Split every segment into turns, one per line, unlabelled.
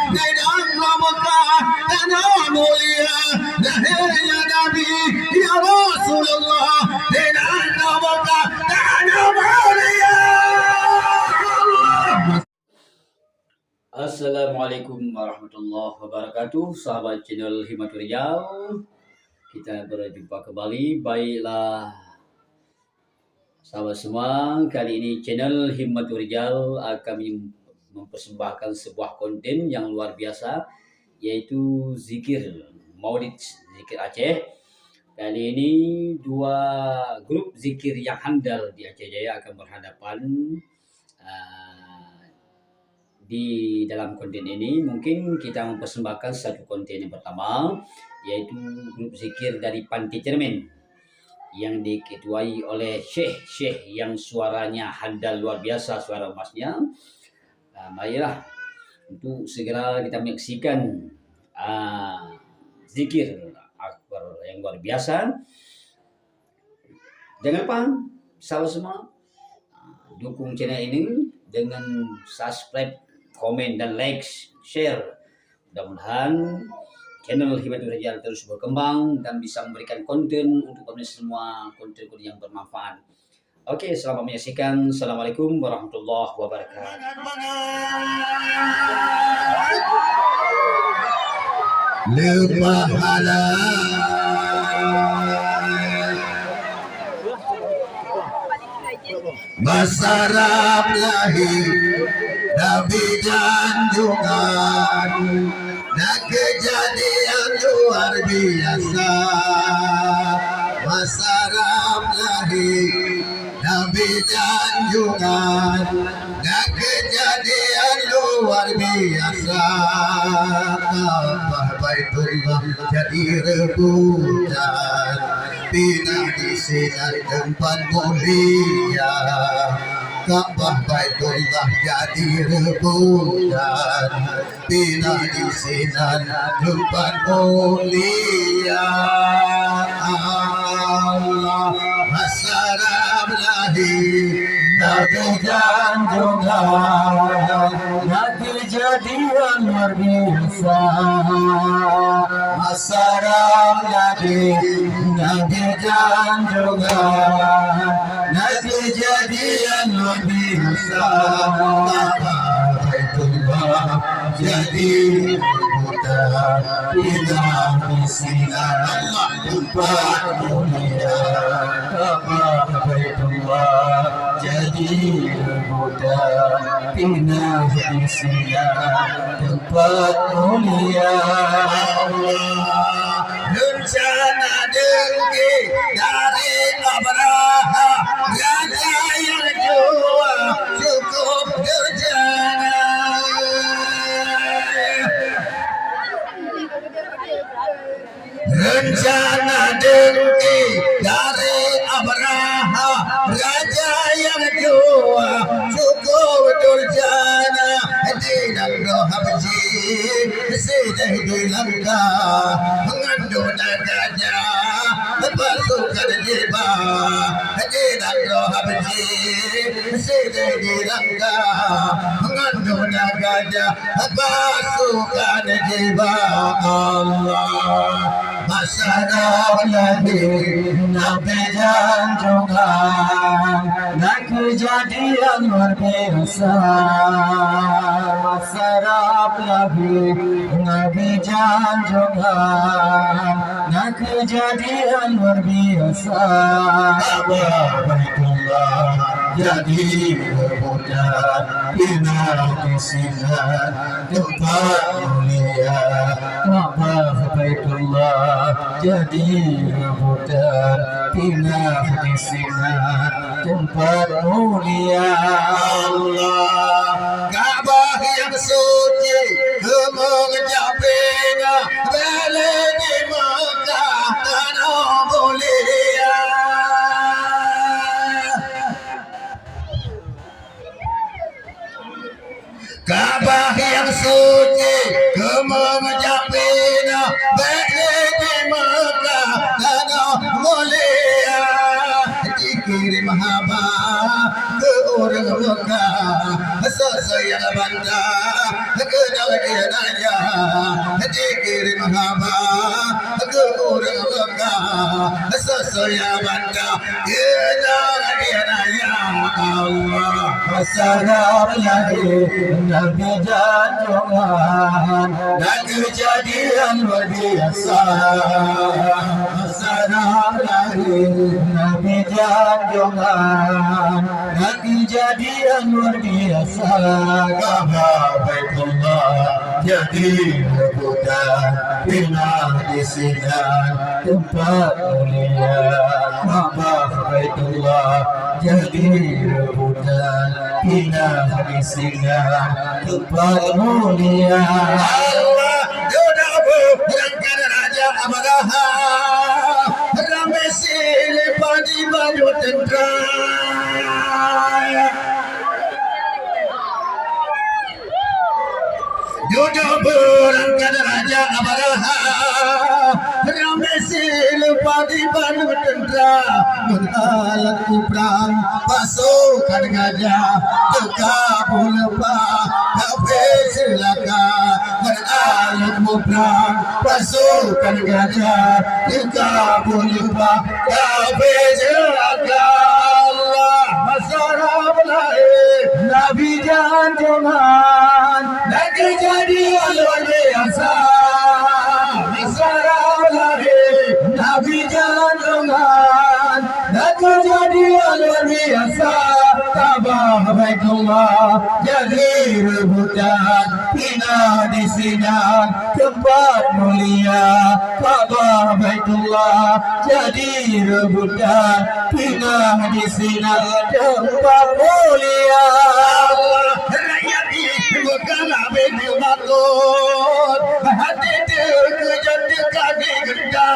dengan Mekah tanah mulia. Ya Nabi, ya Rasulullah, dengan Mekah tanah mulia.
Assalamualaikum warahmatullahi wabarakatuh. Sahabat channel Himmatul Rijal, kita berjumpa kembali. Baiklah sahabat semua, kali ini channel Himmatul Rijal akan mempersembahkan sebuah konten yang luar biasa, yaitu zikir Maulid Zikir Aceh. Kali ini dua grup zikir yang handal di Aceh Jaya akan berhadapan. Di dalam konten ini mungkin kita mempersembahkan satu konten yang pertama, yaitu grup zikir dari Pantai Cermin yang diketuai oleh Syekh yang suaranya handal luar biasa, suara emasnya. Marilah untuk segera kita menyaksikan zikir akbar yang luar biasa. Jangan lupa sahabat semua dukung channel ini dengan subscribe, komen dan like, share. Mudah-mudahan channel Himmatul Rijal terus berkembang dan bisa memberikan konten untuk kami semua, konten yang bermanfaat. Oke, selamat menyaksikan. Assalamualaikum warahmatullahi wabarakatuh.
Masarap lahir Nabi Janjungan dan kejadian luar biasa. Masarap lahir Nabi Janjungan dan kejadian luar biasa. Ka'bah Baitullah jadi rebutan, pindah di sinar tempat mulia. Ka'bah Baitullah jadi rebutan, pindah di sinar tempat mulia. Allah Masarab lahir Nabi Janjungan dan kejadian luar biasa. Masarab lahir Nabi Janjungan dan kejadian luar biasa. Baitullah jadi rebutan, pindah di sinar tempat mulia. Ka'bah Baitullah jadi rebutan, pindah di sinar tempat mulia. Rencana dengki dari Abraha, raja yang jua cukup durjana. Rencana dengki dari Abraha, raja yang jua cukup durjana. Tidak rohabji sedih di Langkah, mengandung gajah pasukan jibah. Tidak rohabji sedih di Langkah, mengandung gajah pasukan jibah. Allah Masarab lahir Nabi Janjungan dan kejadian luar biasa. Masarab lahir Nabi Janjungan dan kejadian luar biasa. Ka'bah Baitullah jadi rebutan, pindah di sinar tempat mulia. Ka'bah Baitullah jadi rebutan, pindah di sinar tempat mulia. Allah Ka'bah yang suci mencapai balik di Mekah tanah mulia. Ka'bah yang suci mencapai balik di Mekah tanah mulia. Dikirim haba ke orang Mekah, sesuai yang bandar ke Naya Dikiri Mahaba Guru Ganga Sasoya Banda Naya Allah Salam Nabi Nabi Jangan Nabi Jadian Wadiasa Salam Nabi Jangan Nabi Jadian Wadiasa Kabar Baitullah jadi rebutan bina di sini tempat mulia Kaabah Baitullah jadi rebutan bina di sini tempat mulia Allah sudah berangkat Raja Abraha ramai silih padi baju tentera Duduk berangkat Raja Abraha ramai silih padi baju tentera mengalat perang pasukan gajah terkabul lepas kafir silaka mengalat perang pasukan gajah terkabul lepas kafir silaka Allah masyarakat lahir Nabi Jangan Nabi jadi luar biasa masyarakat lahir Nabi Jangan Nabi jadi luar biasa Kaabah Baitullah jadi rebutan bina di sinan tempat mulia Kaabah Baitullah jadi rebutan bina di sinan tempat mulia rakyat ibu kana bini makut hati terkejut kaki gendai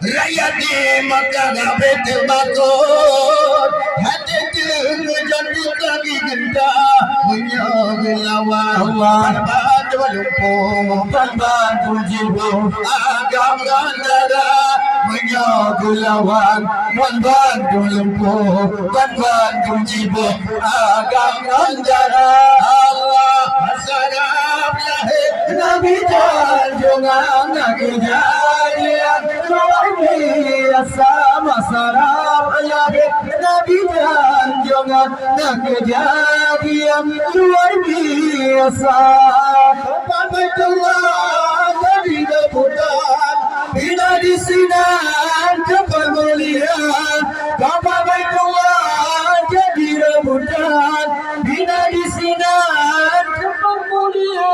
rakyat di Makkah Baitul Makmur hati terkejut kaki gendai menyogelawan bantu lumpuh bantu jiwa agam gandara menyogelawan bantu lumpuh bantu jiwa agam gandara Allah masyarakat lahir Nabi Jangan Nabi Jadian luar biasa masyarakat lahir Nabi Jangan Nabi Jadian luar biasa Baitullah jadi rebutan bina di sinan tempat mulia Kaabah Baitullah jadi rebutan bina di sinan tempat mulia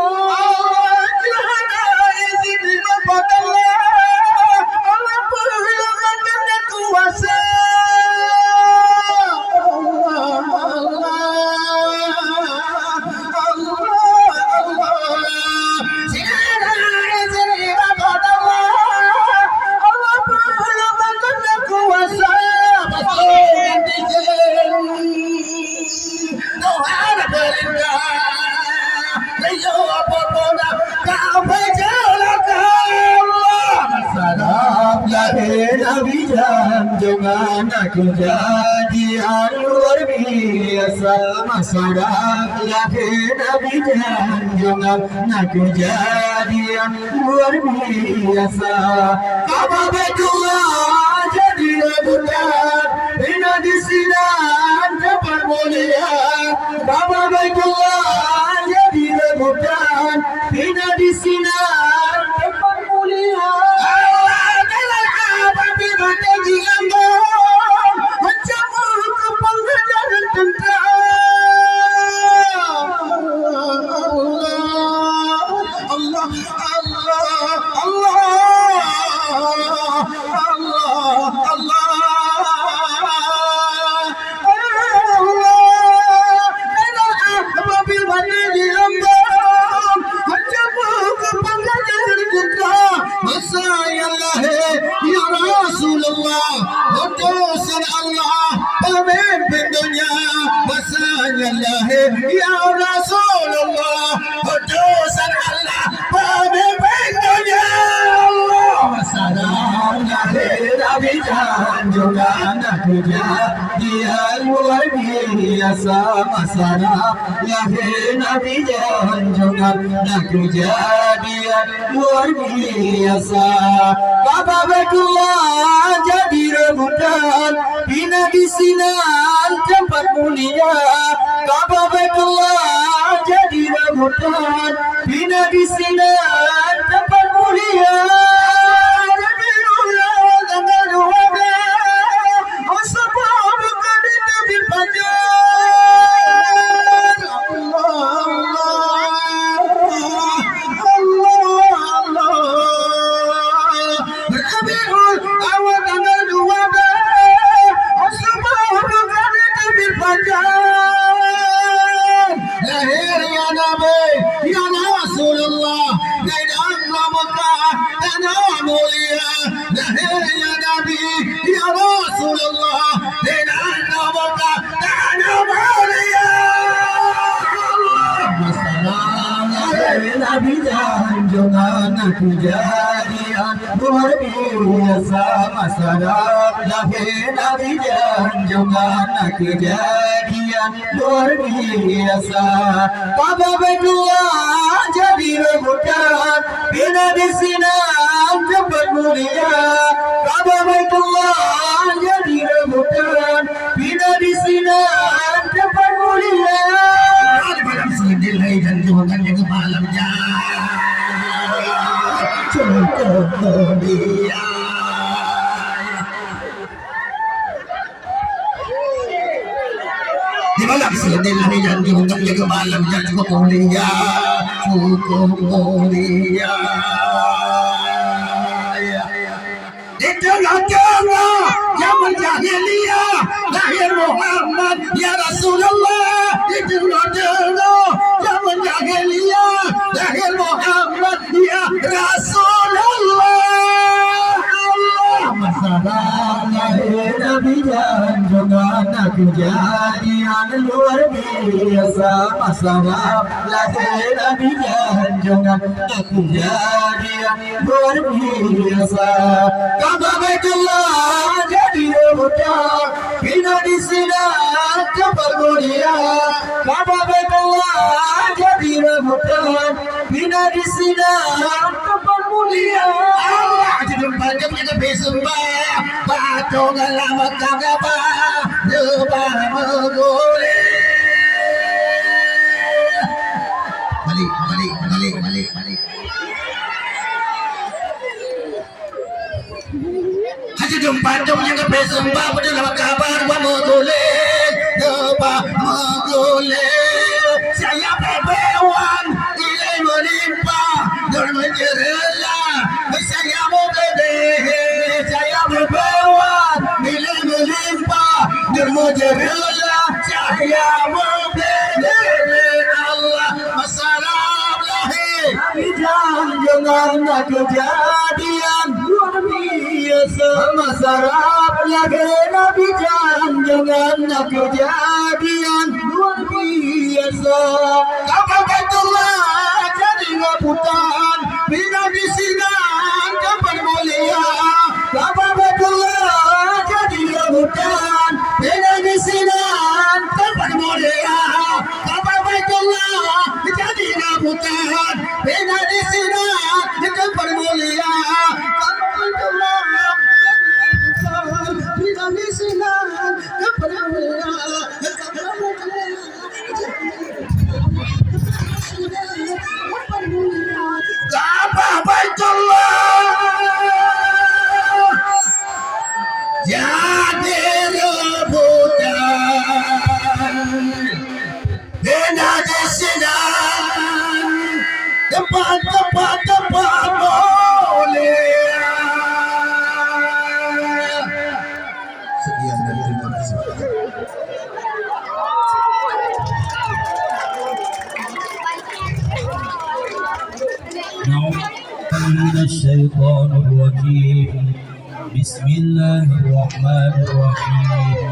Jangan izin bapak Allah Allah perlukan dan kuasa Nabi Jangan aku jadi luar biasa masyarakat lahir Nabi Jangan aku jadi luar biasa Kaabah Baitullah jadi rebutan bina di sinan tempat mulia Kaabah Baitullah jadi rebutan bina di sinan tempat mulia Mati lambang macam kepengajaran tentera Allah Allah Allah Allah Allah pemimpin dunia masanya lahir ya Rasulullah utusan Allah pemimpin dunia Allah masanya lahir Nabi junjungan aku jadian luar biasa masana lahir Nabi junjungan aku jadian luar biasa. Kaaba Baitullah jadi rebutan bina di sinan tempat mulia. Kaaba Baitullah jadi rebutan bina di sinan tempat mulia. Nabi junjungan aku jadian luar biasa masyarakat lahir Nabi junjungan aku jadian luar biasa. Kaaba Baitullah jadi rebutan bina di sinan tempat mulia. Kaaba Baitullah jadi rebutan bina di sinan tempat mulia. Dilai dan Tuhan yang malamnya cukup mulia. Di malam dilai dan Tuhan yang malamnya cukup mulia, cukup mulia. Di tengah-tengah zaman jahiliyah lahir Muhammad ya Rasulullah. Di tengah-tengah zaman jahiliyah lahir Muhammad ya Rasulullah. Masalah lahir Nabi junjungan aku jadian luar biasa. Masalah lahir Nabi junjungan aku jadian luar biasa. Kaaba Baitullah jadi rebutan bina di sinan tempat mulia. Kaaba Baitullah jadi rebutan bina di sinan tempat mulia. Allah jadi panjangnya ke besembah patung alamat Kaaba lebah menggoleh. Balik. Haji jumpatong yang bersembah pada lama kabar wa menggoleh lebah menggoleh. Saya bebewan ilai menimpa dan menjerela. Saya bebewan saya bebewan ilai menimpa dan menjerela. Saya bebewan Allah masalah lahir Nabi junjungan aku jadian luar biasa. Masalah lahir Nabi junjungan aku jadian luar biasa. Kaaba Baitullah jadi rebutan bina di sinan tempat mulia. Kaaba Baitullah jadi rebutan bina di sinan tempat mulia. Kaaba Baitullah jadi rebutan bina di sinan tempat mulia. Kaaba Baitullah bina di sinan tempat mulia. Kaaba Baitullah jadi rebutan bina di sinan tempat mulia. Sekian dan terima kasih. من الشيطان الرجيم بسم الله الرحمن الرحيم